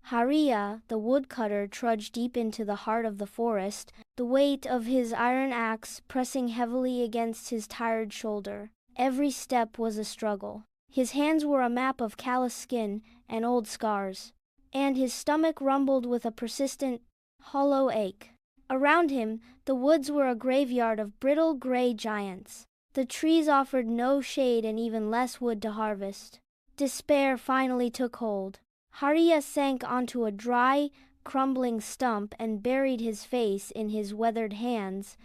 Haria, the woodcutter, trudged deep into the heart of the forest, the weight of his iron axe pressing heavily against his tired shoulder. Every step was a struggle. His hands were a map of callous skin and old scars, and his stomach rumbled with a persistent, hollow ache. Around him, the woods were a graveyard of brittle gray giants. The trees offered no shade and even less wood to harvest. Despair finally took hold. Haria sank onto a dry, crumbling stump and buried his face in his weathered hands,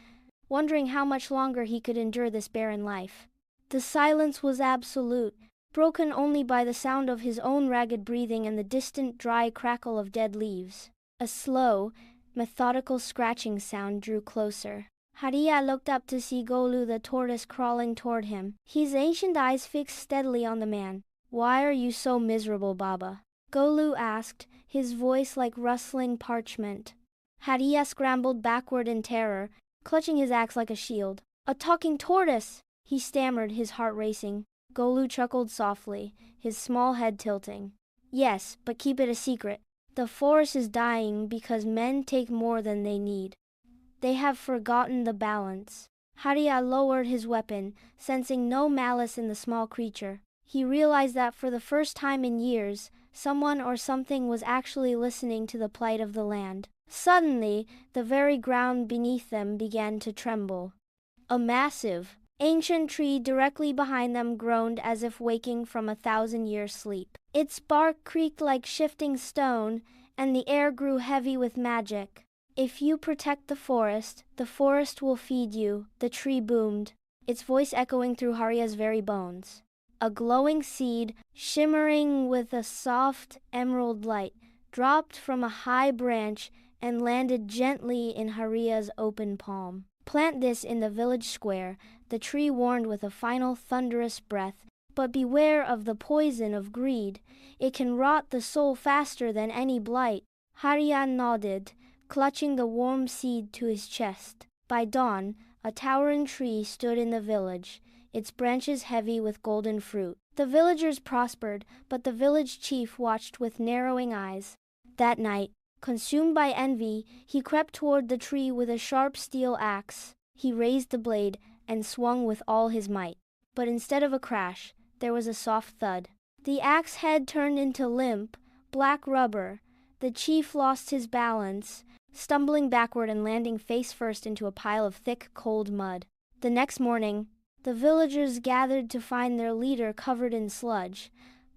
wondering how much longer he could endure this barren life. The silence was absolute, broken only by the sound of his own ragged breathing and the distant dry crackle of dead leaves. A slow, methodical scratching sound drew closer. Haria looked up to see Golu the tortoise crawling toward him, his ancient eyes fixed steadily on the man. "Why are you so miserable, Baba?" Golu asked, his voice like rustling parchment. Haria scrambled backward in terror, clutching his axe like a shield. "A talking tortoise!" he stammered, his heart racing. Golu chuckled softly, his small head tilting. "Yes, but keep it a secret. The forest is dying because men take more than they need. They have forgotten the balance." Haria lowered his weapon, sensing no malice in the small creature. He realized that for the first time in years, someone or something was actually listening to the plight of the land. Suddenly, the very ground beneath them began to tremble. A massive, ancient tree directly behind them groaned as if waking from a 1,000-year sleep. Its bark creaked like shifting stone, and the air grew heavy with magic. "If you protect the forest will feed you," the tree boomed, its voice echoing through Haria's very bones. A glowing seed, shimmering with a soft emerald light, dropped from a high branch and landed gently in Haria's open palm. "Plant this in the village square," the tree warned with a final thunderous breath. "But beware of the poison of greed. It can rot the soul faster than any blight." Haria nodded, clutching the warm seed to his chest. By dawn, a towering tree stood in the village, its branches heavy with golden fruit. The villagers prospered, but the village chief watched with narrowing eyes. That night, consumed by envy, he crept toward the tree with a sharp steel axe. He raised the blade and swung with all his might. But instead of a crash, there was a soft thud. The axe head turned into limp, black rubber. The chief lost his balance, stumbling backward and landing face first into a pile of thick, cold mud. The next morning, the villagers gathered to find their leader covered in sludge,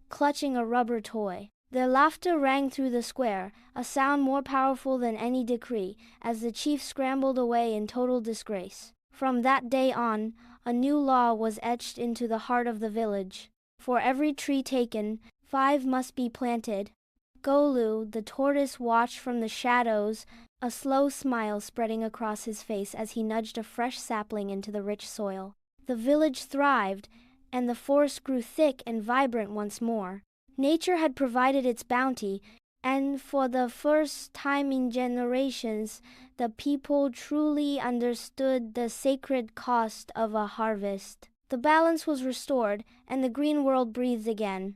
clutching a rubber toy. Their laughter rang through the square, a sound more powerful than any decree, as the chief scrambled away in total disgrace. From that day on, a new law was etched into the heart of the village. For every tree taken, 5 must be planted. Golu, the tortoise, watched from the shadows, a slow smile spreading across his face as he nudged a fresh sapling into the rich soil. The village thrived, and the forest grew thick and vibrant once more. Nature had provided its bounty, and for the first time in generations, the people truly understood the sacred cost of a harvest. The balance was restored, and the green world breathed again.